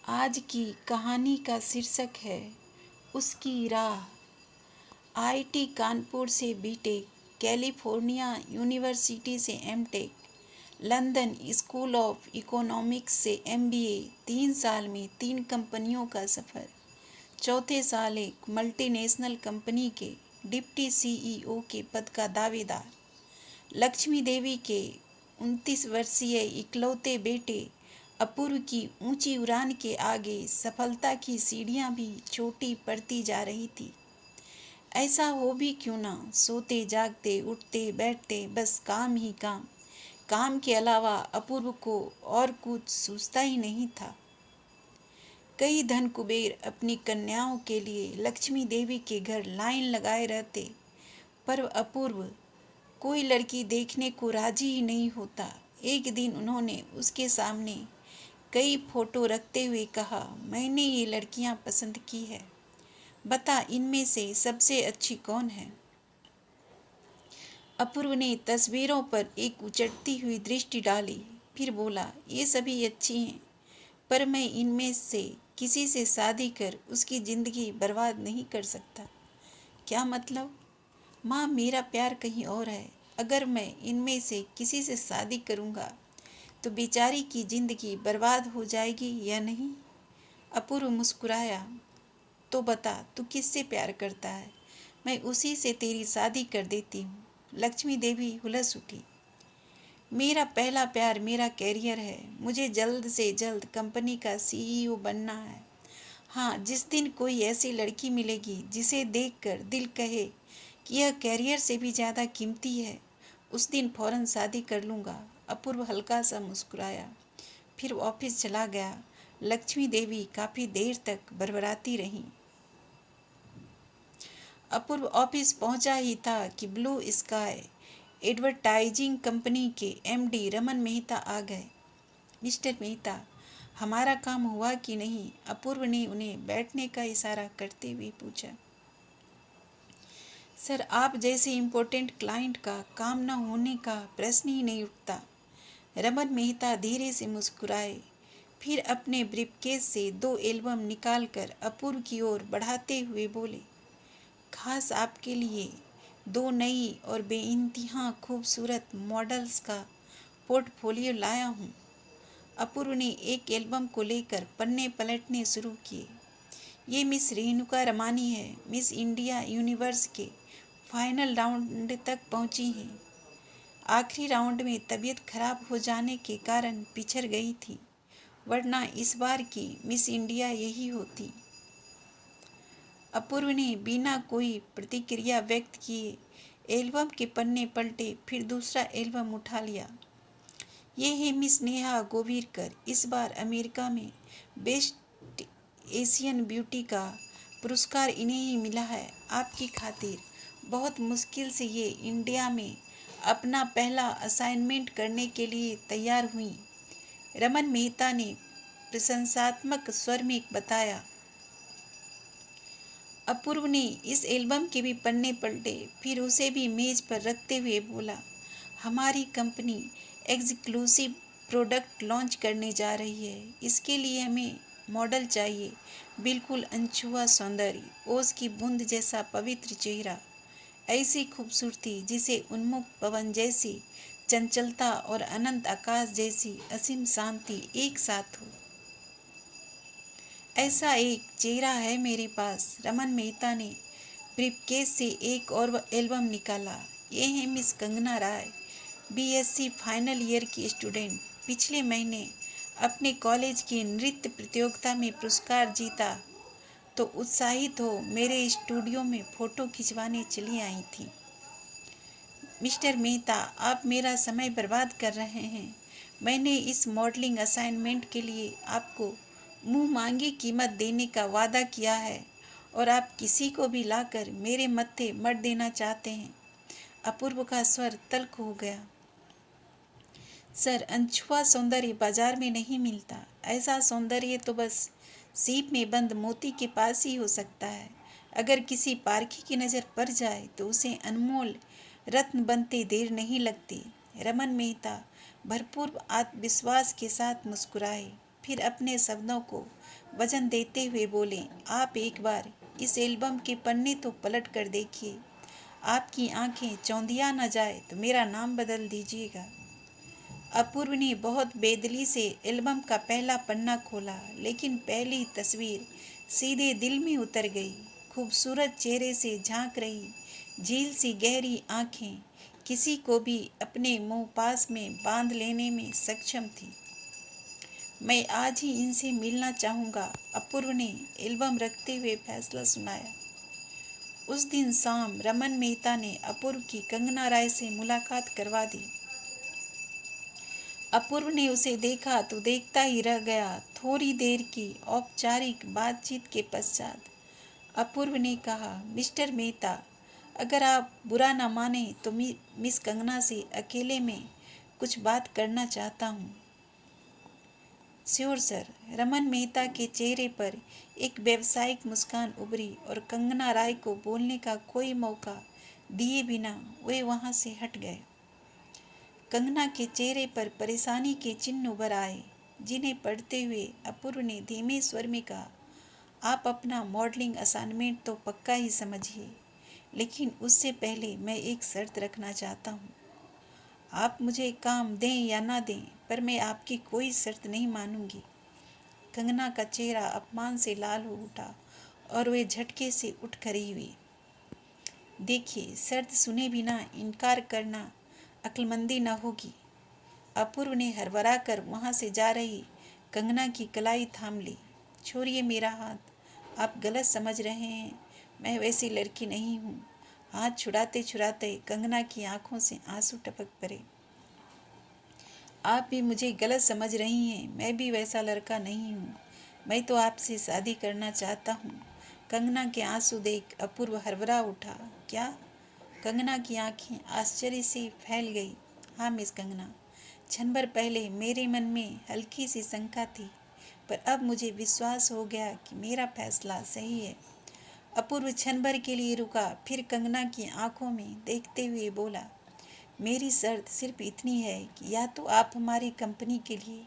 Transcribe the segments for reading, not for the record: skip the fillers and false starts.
आज की कहानी का शीर्षक है उसकी राह। आईआईटी कानपुर से बीटेक, कैलिफोर्निया यूनिवर्सिटी से MTech, London School of Economics से एमबीए, 3 साल में 3 कंपनियों का सफ़र। चौथे साल एक मल्टीनेशनल कंपनी के डिप्टी सीईओ के पद का दावेदार। लक्ष्मी देवी के 29 वर्षीय इकलौते बेटे अपूर्व की ऊंची उड़ान के आगे सफलता की सीढ़ियां भी छोटी पड़ती जा रही थी। ऐसा हो भी क्यों ना, सोते जागते उठते बैठते बस काम ही काम। काम के अलावा अपूर्व को और कुछ सूझता ही नहीं था। कई धन कुबेर अपनी कन्याओं के लिए लक्ष्मी देवी के घर लाइन लगाए रहते, पर अपूर्व कोई लड़की देखने को राजी ही नहीं होता। एक दिन उन्होंने उसके सामने कई फोटो रखते हुए कहा, मैंने ये लड़कियां पसंद की है, बता इनमें से सबसे अच्छी कौन है। अपूर्व ने तस्वीरों पर एक उचटती हुई दृष्टि डाली, फिर बोला, ये सभी अच्छी हैं, पर मैं इनमें से किसी से शादी कर उसकी ज़िंदगी बर्बाद नहीं कर सकता। क्या मतलब? माँ, मेरा प्यार कहीं और है। अगर मैं इनमें से किसी से शादी करूँगा तो बेचारी की ज़िंदगी बर्बाद हो जाएगी या नहीं? अपूर्व मुस्कुराया। तो बता, तू किससे प्यार करता है? मैं उसी से तेरी शादी कर देती हूँ। लक्ष्मी देवी हुलस उठी। मेरा पहला प्यार मेरा कैरियर है। मुझे जल्द से जल्द कंपनी का सीईओ बनना है। हाँ, जिस दिन कोई ऐसी लड़की मिलेगी जिसे देखकर दिल कहे कि यह कैरियर से भी ज़्यादा कीमती है, उस दिन फौरन शादी कर लूँगा। अपूर्व हल्का सा मुस्कुराया, फिर ऑफिस चला गया। लक्ष्मी देवी काफ़ी देर तक बरबराती रहीं। अपूर्व ऑफिस पहुंचा ही था कि ब्लू स्काई एडवर्टाइजिंग कंपनी के एमडी रमन मेहता आ गए। मिस्टर मेहता, हमारा काम हुआ कि नहीं? अपूर्व ने उन्हें बैठने का इशारा करते हुए पूछा। सर, आप जैसे इम्पोर्टेंट क्लाइंट का काम न होने का प्रश्न ही नहीं उठता। रमन मेहता धीरे से मुस्कुराए, फिर अपने ब्रीफकेस से 2 एल्बम निकालकर अपूर्व की ओर बढ़ाते हुए बोले, खास आपके लिए 2 नई और बेइंतहा खूबसूरत मॉडल्स का पोर्टफोलियो लाया हूँ। अपूर्व ने एक एल्बम को लेकर पन्ने पलटने शुरू किए। ये मिस रेणुका रमानी है, मिस इंडिया यूनिवर्स के फाइनल राउंड तक पहुंची हैं। आखिरी राउंड में तबीयत खराब हो जाने के कारण पिछड़ गई थी, वरना इस बार की मिस इंडिया यही होती। अपूर्व ने बिना कोई प्रतिक्रिया व्यक्त किए एल्बम के पन्ने पलटे, फिर दूसरा एल्बम उठा लिया। ये है मिस नेहा गोवीरकर। इस बार अमेरिका में बेस्ट एशियन ब्यूटी का पुरस्कार इन्हें ही मिला है। आपकी खातिर बहुत मुश्किल से ये इंडिया में अपना पहला असाइनमेंट करने के लिए तैयार हुई। रमन मेहता ने प्रशंसात्मक स्वर में बताया। अपूर्व ने इस एल्बम के भी पन्ने पलटे, फिर उसे भी मेज पर रखते हुए बोला, हमारी कंपनी एक्सक्लूसिव प्रोडक्ट लॉन्च करने जा रही है। इसके लिए हमें मॉडल चाहिए, बिल्कुल अनछुआ सौंदर्य, ओस की बूंद जैसा पवित्र चेहरा, ऐसी खूबसूरती जिसे उन्मुख पवन जैसी चंचलता और अनंत आकाश जैसी असीम शांति एक साथ हो। ऐसा एक चेहरा है मेरे पास। रमन मेहता ने ब्रीफकेस से एक और एल्बम निकाला। ये है मिस कंगना राय, बीएससी फाइनल ईयर की स्टूडेंट। पिछले महीने अपने कॉलेज की नृत्य प्रतियोगिता में पुरस्कार जीता तो उत्साहित हो मेरे स्टूडियो में फ़ोटो खिंचवाने चली आई थी। मिस्टर मेहता, आप मेरा समय बर्बाद कर रहे हैं। मैंने इस मॉडलिंग असाइनमेंट के लिए आपको मुँह मांगी कीमत देने का वादा किया है और आप किसी को भी लाकर मेरे मत्थे मत देना चाहते हैं। अपूर्व का स्वर तल्ख हो गया। सर, अनछुआ सौंदर्य बाजार में नहीं मिलता। ऐसा सौंदर्य तो बस सीप में बंद मोती के पास ही हो सकता है। अगर किसी पारखी की नज़र पड़ जाए तो उसे अनमोल रत्न बनते देर नहीं लगती। रमन मेहता भरपूर आत्मविश्वास के साथ मुस्कुराए। फिर अपने शब्दों को वजन देते हुए बोले, आप एक बार इस एल्बम के पन्ने तो पलट कर देखिए। आपकी आंखें चौंधिया न जाए तो मेरा नाम बदल दीजिएगा। अपूर्व ने बहुत बेदिली से एल्बम का पहला पन्ना खोला, लेकिन पहली तस्वीर सीधे दिल में उतर गई। खूबसूरत चेहरे से झांक रही झील सी गहरी आंखें किसी को भी अपने मुंह पास में बांध लेने में सक्षम थी। मैं आज ही इनसे मिलना चाहूँगा, अपूर्व ने एल्बम रखते हुए फैसला सुनाया। उस दिन शाम रमन मेहता ने अपूर्व की कंगना राय से मुलाकात करवा दी। अपूर्व ने उसे देखा तो देखता ही रह गया। थोड़ी देर की औपचारिक बातचीत के पश्चात अपूर्व ने कहा, मिस्टर मेहता, अगर आप बुरा न माने तो मिस कंगना से अकेले में कुछ बात करना चाहता हूँ। Sure sir. रमन मेहता के चेहरे पर एक व्यावसायिक मुस्कान उभरी और कंगना राय को बोलने का कोई मौका दिए बिना वे वहाँ से हट गए। कंगना के चेहरे पर परेशानी के चिन्ह उभर आए, जिन्हें पढ़ते हुए अपूर्व ने धीमे स्वर में कहा, आप अपना मॉडलिंग असाइनमेंट तो पक्का ही समझिए, लेकिन उससे पहले मैं एक शर्त रखना चाहता हूँ। आप मुझे काम दें या ना दें, पर मैं आपकी कोई शर्त नहीं मानूंगी। कंगना का चेहरा अपमान से लाल हो उठा और वे झटके से उठ खड़ी हुई। देखिए, शर्त सुने बिना इनकार करना अक्लमंदी न होगी। अपूर्व ने हड़बड़ा कर वहाँ से जा रही कंगना की कलाई थाम ली। छोड़िए मेरा हाथ, आप गलत समझ रहे हैं, मैं वैसी लड़की नहीं हूँ। हाथ छुड़ाते छुड़ाते कंगना की आंखों से आंसू टपक पड़े। आप भी मुझे गलत समझ रही हैं, मैं भी वैसा लड़का नहीं हूँ। मैं तो आपसे शादी करना चाहता हूँ। कंगना के आंसू देख अपूर्व हड़बड़ा उठा। क्या? कंगना की आंखें आश्चर्य से फैल गई। हाँ मिस कंगना, क्षण भर पहले मेरे मन में हल्की सी शंका थी, पर अब मुझे विश्वास हो गया कि मेरा फैसला सही है। अपूर्व क्षण भर के लिए रुका, फिर कंगना की आंखों में देखते हुए बोला, मेरी शर्त सिर्फ इतनी है कि या तो आप हमारी कंपनी के लिए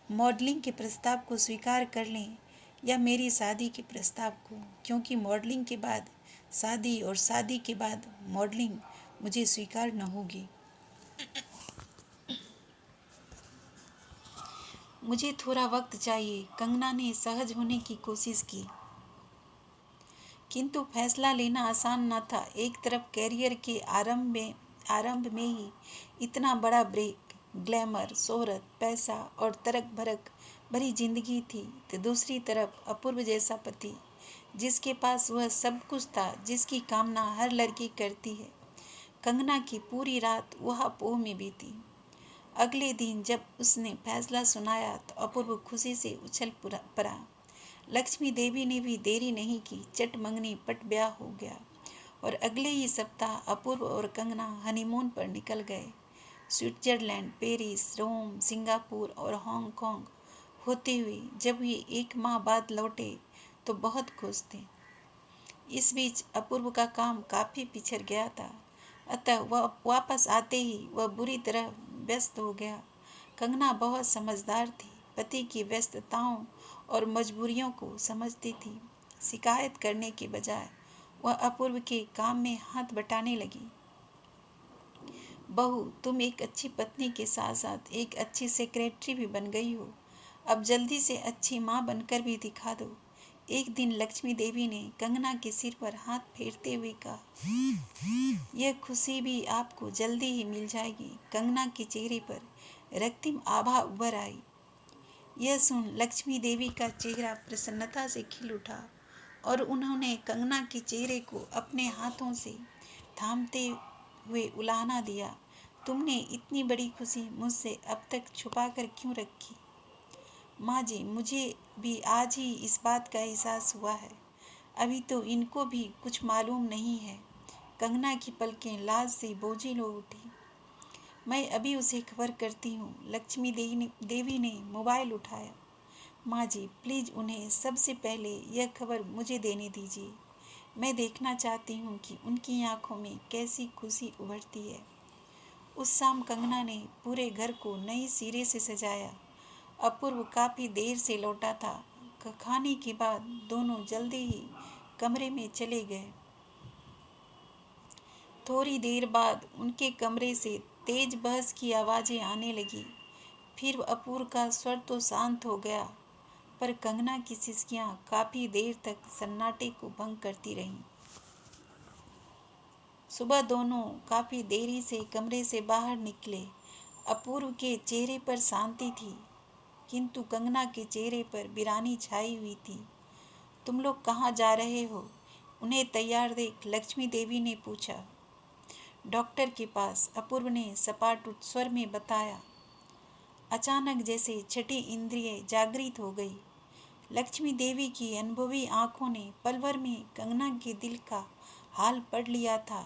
मॉडलिंग के प्रस्ताव को स्वीकार कर लें या मेरी शादी के प्रस्ताव को, क्योंकि मॉडलिंग के बाद शादी और शादी के बाद मॉडलिंग मुझे स्वीकार न होगी। मुझे थोड़ा वक्त चाहिए। कंगना ने सहज होने की कोशिश की, किंतु फैसला लेना आसान न था। एक तरफ कैरियर के आरंभ में ही इतना बड़ा ब्रेक, ग्लैमर, शोहरत, पैसा और तरक भरक भरी जिंदगी थी, तो दूसरी तरफ अपूर्व जैसा पति, जिसके पास वह सब कुछ था जिसकी कामना हर लड़की करती है। कंगना की पूरी रात वह पोह में बीती। अगले दिन जब उसने फैसला सुनाया तो अपूर्व खुशी से उछल पड़ा। लक्ष्मी देवी ने भी देरी नहीं की, चट मंगनी पट ब्याह हो गया और अगले ही सप्ताह अपूर्व और कंगना हनीमून पर निकल गए। स्विट्जरलैंड, पेरिस, रोम, सिंगापुर और हांगकांग होते हुए जब वे 1 माह बाद लौटे तो बहुत खुश थे। इस बीच अपूर्व का काम काफ़ी पिछड़ गया था, अतः वह वापस आते ही वह बुरी तरह व्यस्त हो गया। कंगना बहुत समझदार थी, पति की व्यस्तताओं और मजबूरियों को समझती थी। शिकायत करने के बजाय वह अपूर्व के काम में हाथ बटाने लगी। बहू, तुम एक अच्छी पत्नी के साथ साथ एक अच्छी सेक्रेटरी भी बन गई हो। अब जल्दी से अच्छी माँ बनकर भी दिखा दो। एक दिन लक्ष्मी देवी ने कंगना के सिर पर हाथ फेरते हुए कहा, यह खुशी भी आपको जल्दी ही मिल जाएगी। कंगना के चेहरे पर रক্তিम आभा उभर आई। यह सुन लक्ष्मी देवी का चेहरा प्रसन्नता से खिल उठा और उन्होंने कंगना के चेहरे को अपने हाथों से थामते हुए उलाहना दिया, तुमने इतनी बड़ी खुशी मुझसे अब तक छुपा कर क्यों रखी? माँ जी, मुझे भी आज ही इस बात का एहसास हुआ है। अभी तो इनको भी कुछ मालूम नहीं है। कंगना की पलकें लाज से बोझिल हो उठी। मैं अभी उसे खबर करती हूँ। लक्ष्मी देवी ने मोबाइल उठाया। माँ जी, प्लीज़ उन्हें सबसे पहले यह खबर मुझे देने दीजिए। मैं देखना चाहती हूँ कि उनकी आंखों में कैसी खुशी उभरती है। उस शाम कंगना ने पूरे घर को नए सिरे से सजाया। अपूर्व काफी देर से लौटा था। खाने के बाद दोनों जल्दी ही कमरे में चले गए। थोड़ी देर बाद उनके कमरे से तेज बहस की आवाज़ें आने लगी। फिर अपूर्व का स्वर तो शांत हो गया, पर कंगना की सिसकियां काफ़ी देर तक सन्नाटे को भंग करती रहीं। सुबह दोनों काफ़ी देरी से कमरे से बाहर निकले। अपूर्व के चेहरे पर शांति थी, किंतु कंगना के चेहरे पर वीरानी छाई हुई थी। तुम लोग कहाँ जा रहे हो? उन्हें तैयार देख लक्ष्मी देवी ने पूछा। डॉक्टर के पास, अपूर्व ने सपाट स्वर में बताया। अचानक जैसे छठी इंद्रिय जागृत हो गई। लक्ष्मी देवी की अनुभवी आंखों ने पल भर में कंगना के दिल का हाल पढ़ लिया था,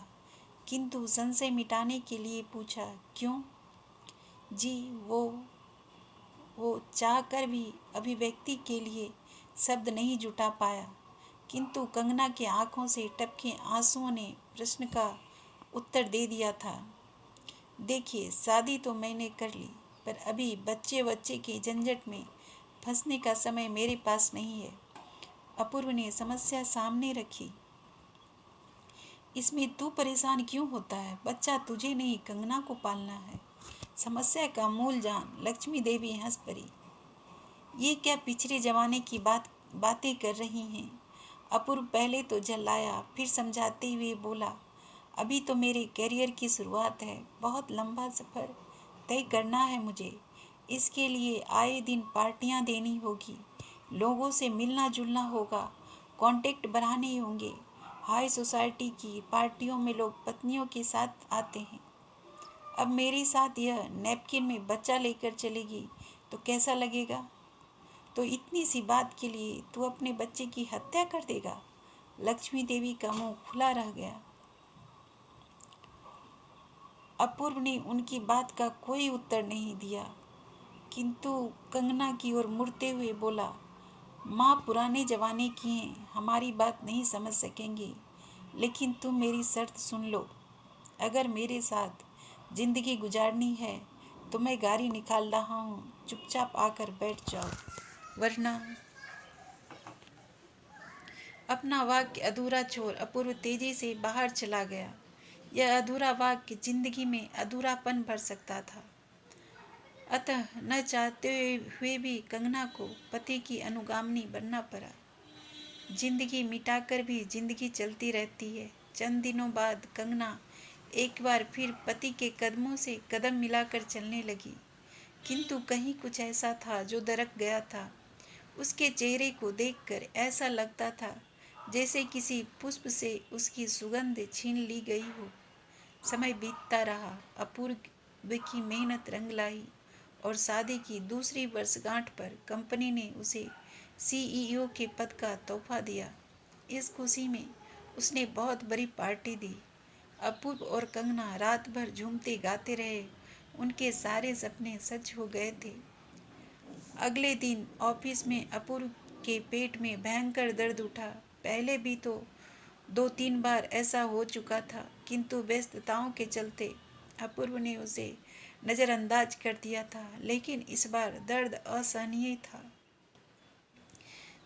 किंतु संशय मिटाने के लिए पूछा, क्यों? जी, वो चाह कर भी अभिव्यक्ति के लिए शब्द नहीं जुटा पाया, किंतु कंगना के आंखों से टपके आंसुओं ने प्रश्न का उत्तर दे दिया था। देखिए, शादी तो मैंने कर ली, पर अभी बच्चे के झंझट में फंसने का समय मेरे पास नहीं है। अपूर्व ने समस्या सामने रखी। इसमें तू परेशान क्यों होता है? बच्चा तुझे नहीं, कंगना को पालना है। समस्या का मूल जान। लक्ष्मी देवी हंस पड़ी। ये क्या पिछले जमाने की बातें कर रही हैं? अपूर्व पहले तो झल्लाया, फिर समझाते हुए बोला, अभी तो मेरे करियर की शुरुआत है, बहुत लंबा सफ़र तय करना है मुझे। इसके लिए आए दिन पार्टियां देनी होगी, लोगों से मिलना जुलना होगा, कांटेक्ट बढ़ाने होंगे। हाई सोसाइटी की पार्टियों में लोग पत्नियों के साथ आते हैं। अब मेरे साथ यह नैपकिन में बच्चा लेकर चलेगी तो कैसा लगेगा? तो इतनी सी बात के लिए तू अपने बच्चे की हत्या कर देगा? लक्ष्मी देवी का मुंह खुला रह गया। अपूर्व ने उनकी बात का कोई उत्तर नहीं दिया, किंतु कंगना की ओर मुड़ते हुए बोला, माँ पुराने जमाने की हैं, हमारी बात नहीं समझ सकेंगी, लेकिन तुम मेरी शर्त सुन लो। अगर मेरे साथ जिंदगी गुजारनी है तो मैं गाड़ी निकाल रहा हूँ, चुपचाप आकर बैठ जाओ, वरना। अपना वाक्य अधूरा छोड़ अपूर्व तेजी से बाहर चला गया। यह अधूरा वाक्य जिंदगी में अधूरापन भर सकता था। अतः न चाहते हुए भी कंगना को पति की अनुगामिनी बनना पड़ा। जिंदगी मिटाकर भी जिंदगी चलती रहती है। चंद दिनों बाद कंगना एक बार फिर पति के कदमों से कदम मिलाकर चलने लगी, किंतु कहीं कुछ ऐसा था जो दरक गया था। उसके चेहरे को देखकर ऐसा लगता था जैसे किसी पुष्प से उसकी सुगंध छीन ली गई हो। समय बीतता रहा। अपूर्व की मेहनत रंग लाई और शादी की दूसरी वर्षगांठ पर कंपनी ने उसे सीईओ के पद का तोहफा दिया। इस खुशी में उसने बहुत बड़ी पार्टी दी। अपूर्व और कंगना रात भर झूमते गाते रहे। उनके सारे सपने सच हो गए थे। अगले दिन ऑफिस में अपूर्व के पेट में भयंकर दर्द उठा। पहले भी तो 2-3 बार ऐसा हो चुका था, किंतु व्यस्तताओं के चलते अपूर्व ने उसे नज़रअंदाज कर दिया था, लेकिन इस बार दर्द असहनीय था।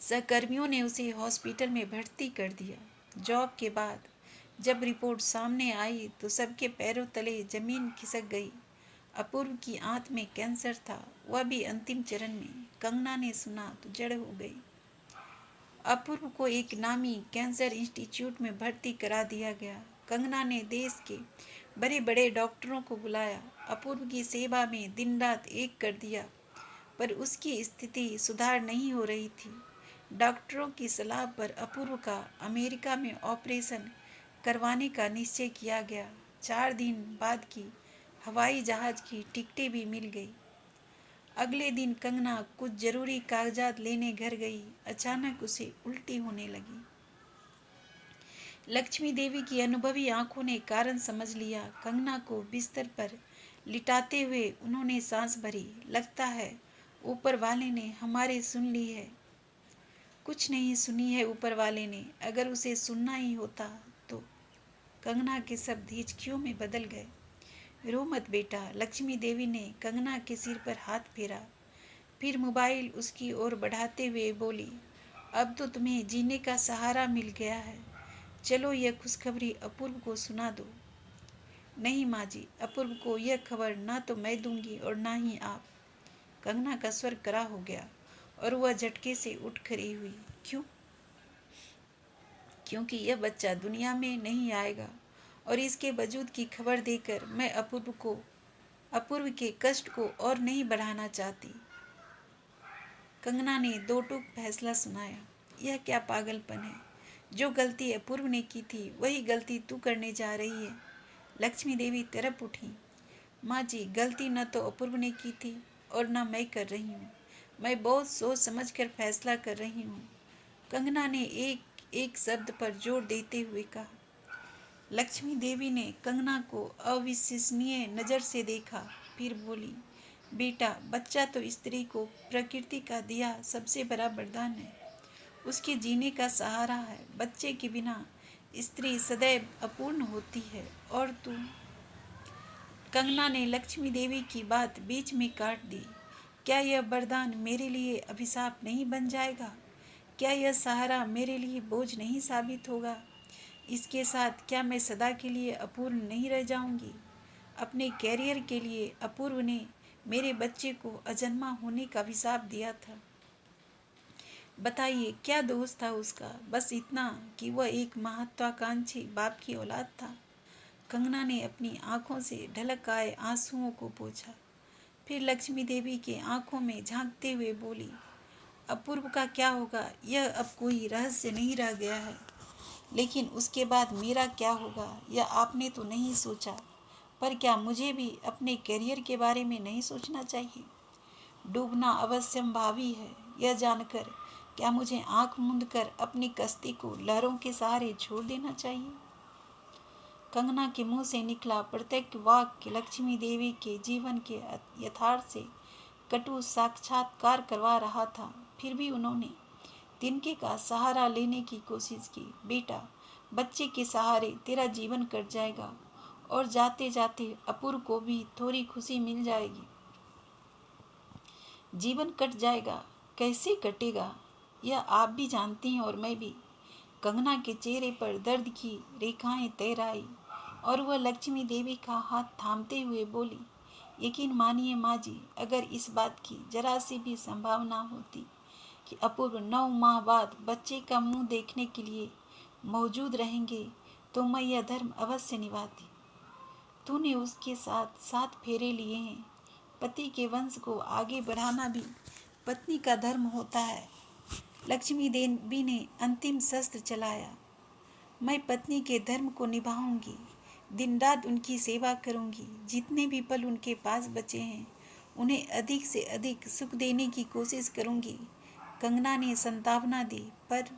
सहकर्मियों ने उसे हॉस्पिटल में भर्ती कर दिया। जॉब के बाद जब रिपोर्ट सामने आई तो सबके पैरों तले जमीन खिसक गई। अपूर्व की आंत में कैंसर था, वह भी अंतिम चरण में। कंगना ने सुना तो जड़ हो गई। अपूर्व को एक नामी कैंसर इंस्टीट्यूट में भर्ती करा दिया गया। कंगना ने देश के बड़े बड़े डॉक्टरों को बुलाया, अपूर्व की सेवा में दिन रात एक कर दिया, पर उसकी स्थिति सुधार नहीं हो रही थी। डॉक्टरों की सलाह पर अपूर्व का अमेरिका में ऑपरेशन करवाने का निश्चय किया गया। 4 दिन बाद की हवाई जहाज की टिकटें भी मिल गई। अगले दिन कंगना कुछ जरूरी कागजात लेने घर गई। अचानक उसे उल्टी होने लगी। लक्ष्मी देवी की अनुभवी आंखों ने कारण समझ लिया। कंगना को बिस्तर पर लिटाते हुए उन्होंने सांस भरी। लगता है ऊपर वाले ने हमारी सुन ली है। कुछ नहीं सुनी है ऊपर वाले ने, अगर उसे सुनना ही होता तो। कंगना के शब्द हिचकियों में बदल गए। रो मत बेटा, लक्ष्मी देवी ने कंगना के सिर पर हाथ फेरा। फिर मोबाइल उसकी ओर बढ़ाते हुए बोली, अब तो तुम्हें जीने का सहारा मिल गया है, चलो यह खुशखबरी अपूर्व को सुना दो। नहीं माँ जी, अपूर्व को यह खबर ना तो मैं दूंगी और ना ही आप। कंगना का स्वर कड़ा हो गया और वह झटके से उठ खड़ी हुई। क्यों? क्योंकि यह बच्चा दुनिया में नहीं आएगा और इसके वजूद की खबर देकर मैं अपूर्व के कष्ट को और नहीं बढ़ाना चाहती। कंगना ने दो टूक फैसला सुनाया। यह क्या पागलपन है? जो गलती अपूर्व ने की थी वही गलती तू करने जा रही है। लक्ष्मी देवी तरफ उठी। माँ जी, गलती न तो अपूर्व ने की थी और न मैं कर रही हूँ। मैं बहुत सोच समझ कर फैसला कर रही हूँ। कंगना ने एक एक शब्द पर जोर देते हुए कहा। लक्ष्मी देवी ने कंगना को अविश्वसनीय नज़र से देखा, फिर बोली, बेटा, बच्चा तो स्त्री को प्रकृति का दिया सबसे बड़ा वरदान है, उसके जीने का सहारा है। बच्चे के बिना स्त्री सदैव अपूर्ण होती है। और तू? कंगना ने लक्ष्मी देवी की बात बीच में काट दी। क्या यह वरदान मेरे लिए अभिशाप नहीं बन जाएगा? क्या यह सहारा मेरे लिए बोझ नहीं साबित होगा? इसके साथ क्या मैं सदा के लिए अपूर्ण नहीं रह जाऊंगी? अपने कैरियर के लिए अपूर्व ने मेरे बच्चे को अजन्मा होने का अभिशाप दिया था। बताइए, क्या दोष था उसका? बस इतना कि वह एक महत्वाकांक्षी बाप की औलाद था। कंगना ने अपनी आंखों से ढलक आए आंसुओं को पोंछा। फिर लक्ष्मी देवी के आंखों में झांकते हुए बोली, अपूर्व का क्या होगा यह अब कोई रहस्य नहीं रह गया है, लेकिन उसके बाद मेरा क्या होगा यह आपने तो नहीं सोचा। पर क्या मुझे भी अपने करियर के बारे में नहीं सोचना चाहिए? डूबना अवश्यंभावी है, यह जानकर क्या मुझे आंख मूंद कर अपनी कश्ती को लहरों के सहारे छोड़ देना चाहिए? कंगना के मुंह से निकला प्रत्येक वाक्य लक्ष्मी देवी के जीवन के यथार्थ से कटु साक्षात्कार करवा रहा था। फिर भी उन्होंने तिनके का सहारा लेने की कोशिश की। बेटा, बच्चे के सहारे तेरा जीवन कट जाएगा और जाते जाते अपूर्व को भी थोड़ी खुशी मिल जाएगी। जीवन कट जाएगा? कैसे कटेगा? यह आप भी जानती हैं और मैं भी। कंगना के चेहरे पर दर्द की रेखाएं तैर आई और वह लक्ष्मी देवी का हाथ थामते हुए बोली, यकीन मानिए माँ जी, अगर इस बात की जरा सी भी संभावना होती कि अपूर्व 9 माह बाद बच्चे का मुंह देखने के लिए मौजूद रहेंगे तो मैं यह धर्म अवश्य निभाती। तूने उसके साथ 7 फेरे लिए हैं। पति के वंश को आगे बढ़ाना भी पत्नी का धर्म होता है। लक्ष्मी देवी ने अंतिम शस्त्र चलाया। मैं पत्नी के धर्म को निभाऊंगी, दिन रात उनकी सेवा करूंगी। जितने भी पल उनके पास बचे हैं उन्हें अधिक से अधिक सुख देने की कोशिश करूंगी। कंगना ने संतावना दी। पर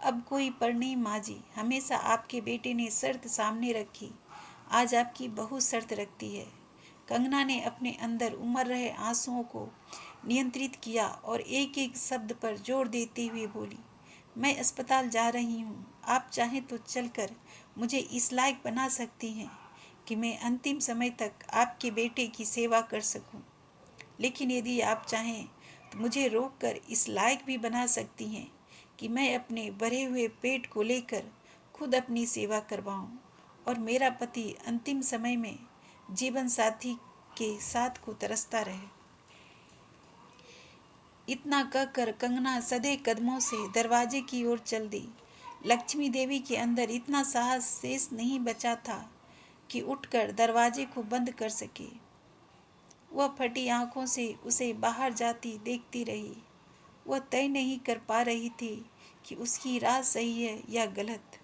अब कोई पर नहीं माँ जी, हमेशा आपके बेटे ने शर्त सामने रखी, आज आपकी बहू शर्त रखती है। कंगना ने अपने अंदर उमड़ रहे आंसुओं को नियंत्रित किया और एक एक शब्द पर जोर देते हुए बोली, मैं अस्पताल जा रही हूँ। आप चाहें तो चलकर मुझे इस लायक बना सकती हैं कि मैं अंतिम समय तक आपके बेटे की सेवा कर सकूं। लेकिन यदि आप चाहें तो मुझे रोककर इस लायक भी बना सकती हैं कि मैं अपने भरे हुए पेट को लेकर खुद अपनी सेवा करवाऊं और मेरा पति अंतिम समय में जीवन साथी के साथ को तरसता रहे। इतना कहकर कंगना सधे कदमों से दरवाजे की ओर चल दी। लक्ष्मी देवी के अंदर इतना साहस शेष नहीं बचा था कि उठकर दरवाजे को बंद कर सके। वह फटी आंखों से उसे बाहर जाती देखती रही। वह तय नहीं कर पा रही थी कि उसकी राह सही है या गलत।